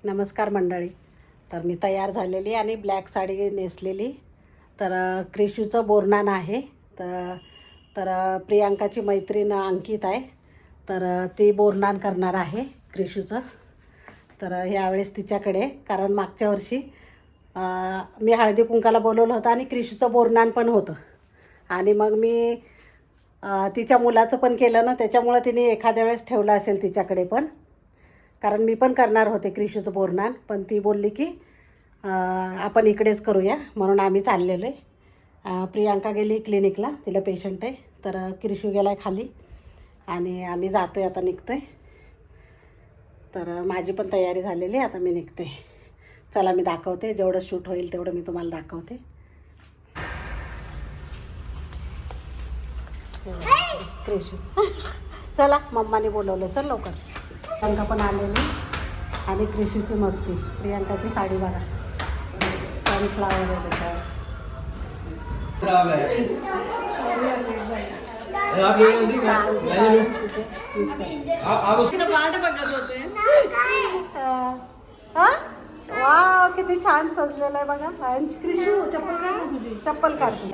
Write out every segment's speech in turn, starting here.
नमस्कार मंडळी. तर मी तयार झालेली आणि ब्लॅक साडी नेसलेली. तर क्रिशूचं बोरनान आहे. तर तर प्रियांकाची मैत्रीण अंकित आहे. तर ती बोरनान करणार आहे क्रिशूचं. तर यावेळेस तिच्याकडे, कारण मागच्या वर्षी मी हळदी कुंकाला बोलवलं होतं आणि क्रिशूचं बोरनान पण होतं. आणि मग मी तिच्या मुलाचं पण केलं ना, त्याच्यामुळं तिने एखाद्या वेळेस ठेवलं असेल तिच्याकडे पण. कारण मी पण करणार होते क्रिशूचं बोरनान, पण ती बोलली की आपण इकडेच करूया, म्हणून आम्ही चाललेलो आहे. प्रियांका गेली क्लिनिकला, तिला पेशंट आहे. तर क्रिशू गेला आहे खाली आणि आम्ही जातो आहे, आता निघतो आहे. तर माझी पण तयारी झालेली आहे, आता मी निघते. चला मी दाखवते, जेवढं शूट होईल तेवढं मी तुम्हाला दाखवते. क्रिशू चला, मम्माने बोलवलं, चल लवकर. प्रियांका पण आलेली आणि क्रिशूची मस्ती. प्रियांकाची साडी बघा, सनफ्लावर आहे त्याच्यावर. वाव, किती छान सजलेलं आहे बघा. क्रिशू चप्पल काढ ना तुझी, चप्पल काढते.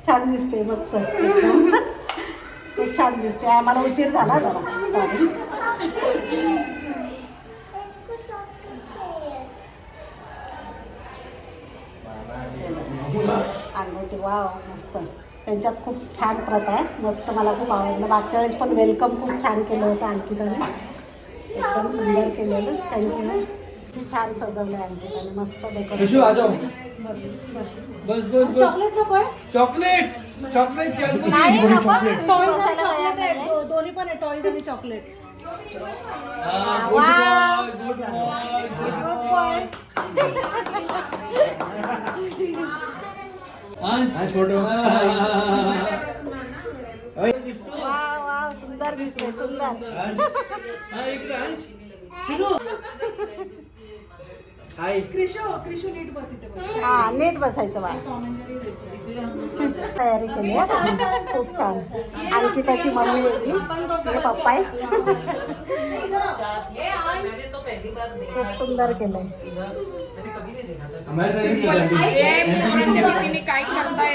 छान दिसते, मस्त एकदम. खूप छान दिसते. आम्हाला उशीर झाला जरा, सॉरी. अंगठी वाव, मस्त. त्यांच्यात खूप छान प्रथा आहे, मस्त. मला खूप आवडलं. मागच्या वेळेस पण वेलकम खूप छान केलं होतं अंकिताने, एकदम सुंदर केलेलं. थँक्यू. खूप छान सजवलं आहे अंकिताने, मस्त डेकोरेशन. बस बस बस. चॉकलेट नको आहे? चॉकलेट चॉकलेट दोन्ही पण आहे, टॉयज आणि चॉकलेट. वा, सुंदर दिसते, सुंदर. क्रिशू नीट बस. हा, नीट बसायचं बा. तयारी केली आहे खूप छान. अंकिताची मम्मी वेगळी, तिचे पप्पा आहे. खूप सुंदर केलंय.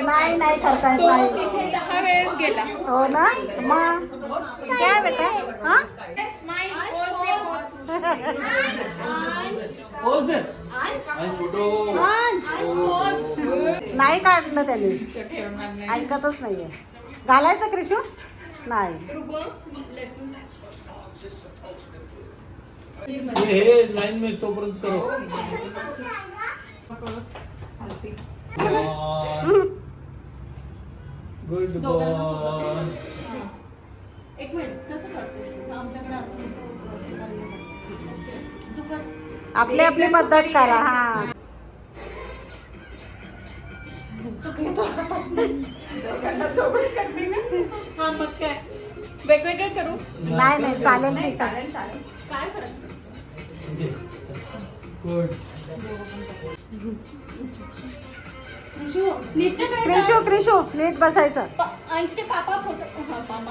नाही नाही करता येत नाही. हो ना, मग काय बेटा. हा, नाही काढलं त्यांनी, ऐकतच नाहीये. घालायचं क्रिशू नाही. हे लाइन में तोपर्यंत करो. Good boy. एक मिनिट, कसं करतेस? आमच्याकडे असं आपली आपली पद्धत करा. हा, हा, मग काय वेगवेगळे करू? नाही नाही, चालेल की. चालेल चालेल, काय फरक? गुड. नीचे क्रिशू क्रिशू नीट बसायचं. अंश के पापा फोटो. हाँ, पापा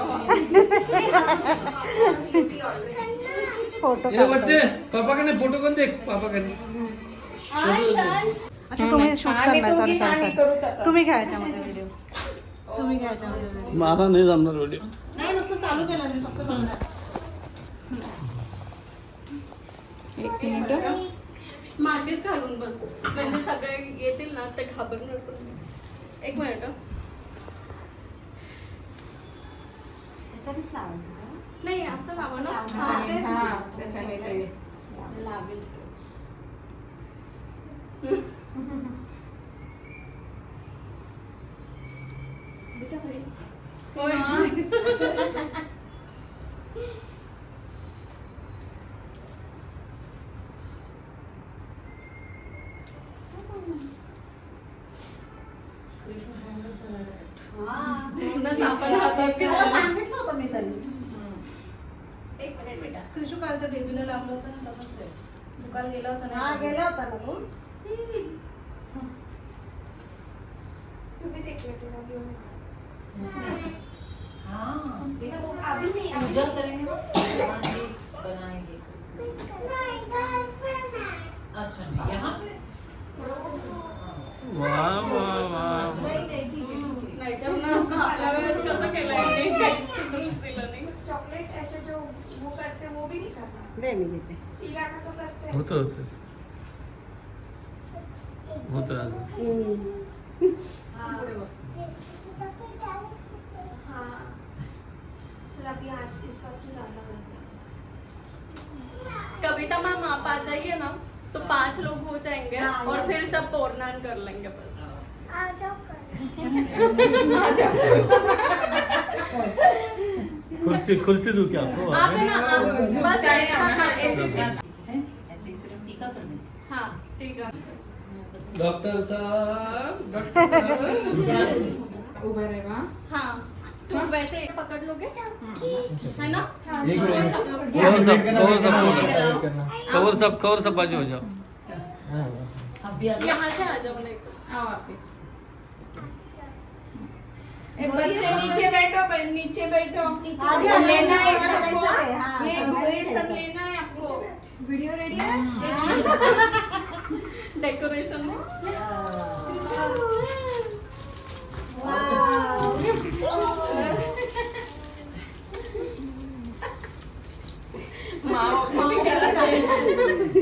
फोटो ये बच्चे, पापा का नहीं फोटो कौन देख? पापा का नहीं. अंश अंश. अच्छा, तुम्ही शूट करणार. सॉरी सॉरी, तुम्ही घ्यायच्या मध्ये व्हिडिओ. तुम्ही घ्यायच्या मध्ये व्हिडिओ. मला नाही जमणार व्हिडिओ. नाही, नुसतं चालू केलं मी, फक्त बघणार. एक मिनिट, मागेच घालून बस, म्हणजे सगळे येतील ना ते घाबरणार पण. एक मिनिट. नाही, असं लावा ना. हा, त्याच्याने काही लागेल. सांगितलं होतं मी त्यांनी. एक मिनिट बेटा. क्रिशू कालचं बेबीला लागलं होतं ना, तसंच आहे. दुकान गेला होता ना. हा, गेला होता ना तू. तुम्ही देखील घेऊन. हाँ, अभी नहीं, अभी करेंगे. अच्छा यहाँ पे वाह वाह वाह. नहीं नहीं ठीक है नाही तर ना आपल्या वेळेस कसं केलंय काही सुधरूच दिलं नाही. चॉकलेट ऐसे जो वो करते हैं वो भी नहीं करना दे मी देते. पीला का तो करते हैं होतं होतं होतं अजून. हाँ पुढे बघ. हाँ फिर अभी आज इस बार से ज़्यादा करते हैं कविता मैम आप आ जाइए ना तो 5 लोग हो जाएंगे हाँ, और हाँ। फिर सब पोरनान कर लेंगे बस. कुर्सी कुर्सी दूं क्या आपको? आप है ना आप बस ऐसे से ऐसे ही सिर्फ टीका करने हाँ ठीक है. डॉक्टर साहब डॉक्टर साहब. उभा रहेगा हाँ तुम वैसे पकड़ लोगे है ना. एक तो मिनट. सब लोग कवर सब बाजू हो जाओ. अभी यहाँ से आ जाओ नहीं आओ आप भी. बच्चे नीचे बैठो नीचे बैठो आगे तो आगे लेना है आगे सबको करायचं ते, हाँ, ये सब लेना है आपको वीडियो रेडी आहे. डेकोरेशन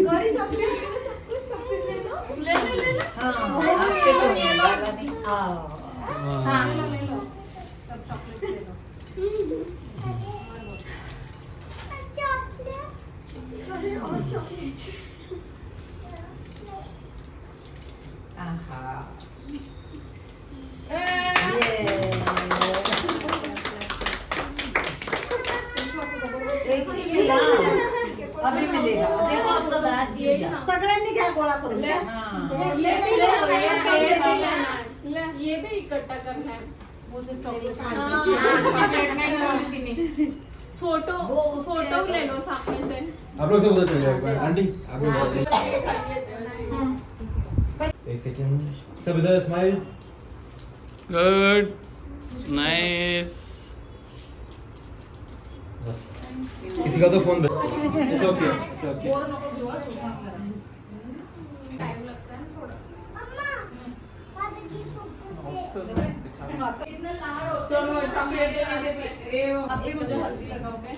गौरी चॉकलेट सब कुछ ले लो. ले ले ले ले. आपके तो नहीं लगा दी हाँ ले लो सब चॉकलेट ले लो. अभी मिलेगा देखो आपका बैग ये दिया हाँ. सगळ्यांनी घ्या गोळा करून घ्या. ये भी ले ये भी लेना है. ये भी इकट्ठा करना है. फोटो फोटो ले लो सामने से. आप लोग से उधर चले जाओ. आंटी आप लोग हाँ, उधर. एक सेकंड. सब इधर स्माइल. गुड. नाइस. किसी का तो फोन ओके ओके. टाइम लगता है थोड़ा. इतना लाड़ हो. चलो चॉकलेट दे ये आप भी मुझे हल्दी लगाओगे.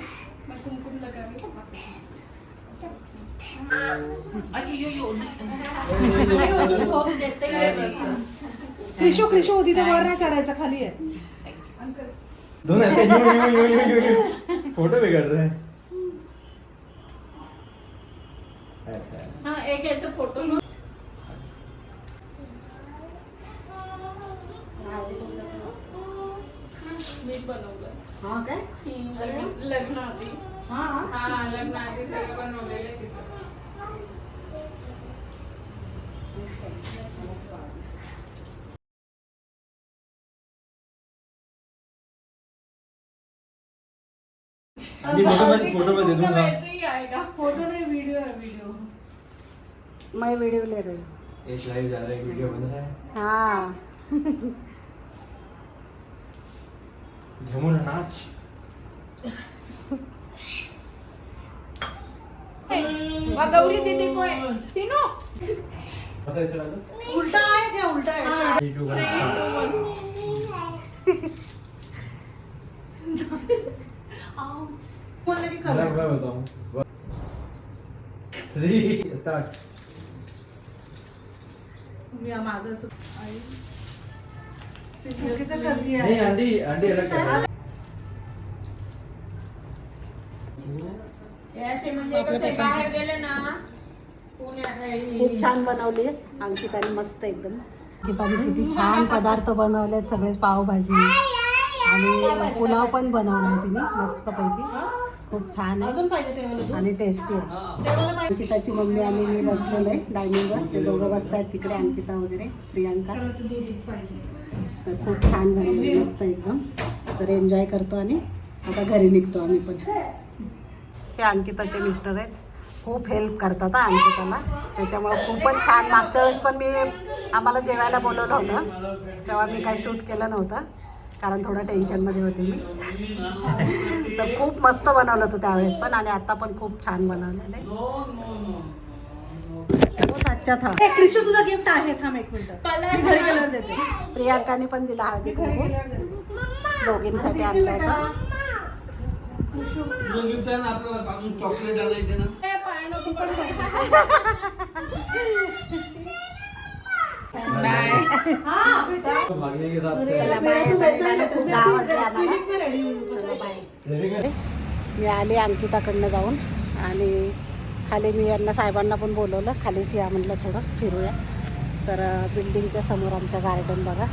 मैं कुमकुम लगा रही हूँ. भोग देते गए बस. क्रिशू क्रिशू उदी तर वर नाही चढायचं खाली आहे. दोनों ऐसे यूं फोटो बिगड़ रहे हैं. हाँ एक ऐसे फोटो लो. मी बनवलं. हा काय? लग्न आधी. हा हा लग्न आधी सगळं बनवलेलं आहे तिचं. फोटो में दे दूंगा. वैसे ही आएगा. फोटो नहीं वीडियो है वीडियो मैं वीडियो ले रही हूँ. एक लाइव जा रहा है, एक वीडियो बन रहा है. हाँ झमुना नाच. गौरी दीदी को है सीनो ऐसा ऐसा डालो. उल्टा आहे क्या उल्टा आहे. हाँ. 3, 2, 1 3, स्टार्ट. 2, 1. बोलले की मैं करू. बताऊं. 3 स्टार्ट. मी माझं चुकीचं करते नहीं आंटी आंटी अलग कर रहा है. ऐसे म्हणजे कसे बाहेर गेले ना पुण्यात खूप छान बनवली अंकिताने मस्त एकदम. अंकिताने किती छान पदार्थ बनवलेत सगळे. पावभाजी आणि पुलाव पण बनवलाय तिने मस्तपैकी. खूप छान आहे आणि टेस्टी आहे. अंकिताची मम्मी आणि मी बसलेलो आहे डायनिंगवर. ते दोघं बसतायत तिकडे अंकिता वगैरे प्रियांका. तर खूप छान झालेली मस्त एकदम. तर एन्जॉय करतो आणि आता घरी निघतो आम्ही पण. ते अंकिताचे मिस्टर आहेत. खूप हेल्प करतात हा अंकिताला. त्याच्यामुळे खूपच छान. मागच्या वेळेस पण मी आम्हाला जेवायला बोलवलं होतं तेव्हा मी काही शूट केलं नव्हतं. कारण थोडं टेन्शनमध्ये होते मी. तर खूप मस्त बनवलं होतं त्यावेळेस पण, आणि आता पण खूप छान बनवलेलं आहे. बहुत अच्छा था. क्रिशू तुझा गिफ्ट आहे, थांब एक मिनिट. मला घरी गेल्यावर देते. प्रियांकाने पण दिला हळदी कुंकू, दोघींसाठी आणलं होतं. तुझं गिफ्ट आहे ना आपल्याला, अजून चॉकलेट आणायचे ना. हे पाय नको पडू. भागने के साथ चला बाय. खूप 10 वाजले आम्हाला. चला बाय. मी आले अंकिताकडनं जाऊन, आणि खाली मी यांना साहेबांना पण बोलवलं, खालीच या म्हटलं थोडं फिरूया. तर बिल्डिंगच्या समोर आमच्या गार्डन बघा.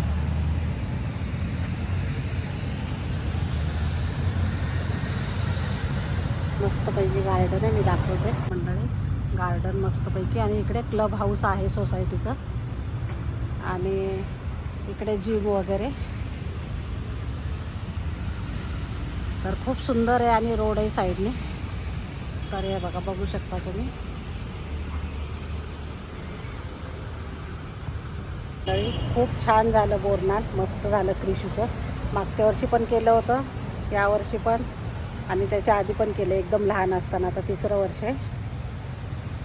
मस्तपैकी गार्डन आहे, मी दाखवते मंडळी. गार्डन मस्तपैकी, आणि इकडे क्लब हाऊस आहे सोसायटीचं, आणि इकडे जिम वगैरे. तर खूप सुंदर आहे, आणि रोड आहे साईडने. तर हे बघा, बघू शकता तुम्ही. खूप छान झालं बोरनान, मस्त झालं क्रिशूचं. मागच्या वर्षी पण केलं होतं, यावर्षी पण, आणि त्याच्या आधी पण केलं एकदम लहान असताना. आता 3रं वर्ष आहे.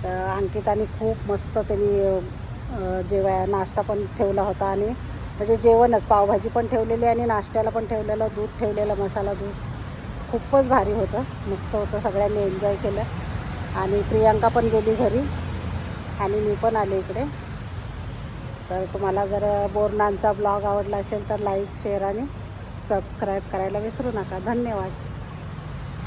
तर अंकिताने खूप मस्त त्यांनी नाश्ता पण ठेवला होता, आणि म्हणजे जेवणच पावभाजी पण ठेवलेली, आणि नाश्त्याला पण ठेवलेलं, दूध ठेवलेलं, मसाला दूध. खूपच भारी होतं, मस्त होतं, सगळ्यांनी एन्जॉय केलं. आणि प्रियांका पण गेली घरी, आणि मी पण आले इकडे. तर तुम्हाला जर बोरनानचा ब्लॉग आवडला असेल तर लाईक, शेअर आणि सबस्क्राईब करायला विसरू नका. धन्यवाद.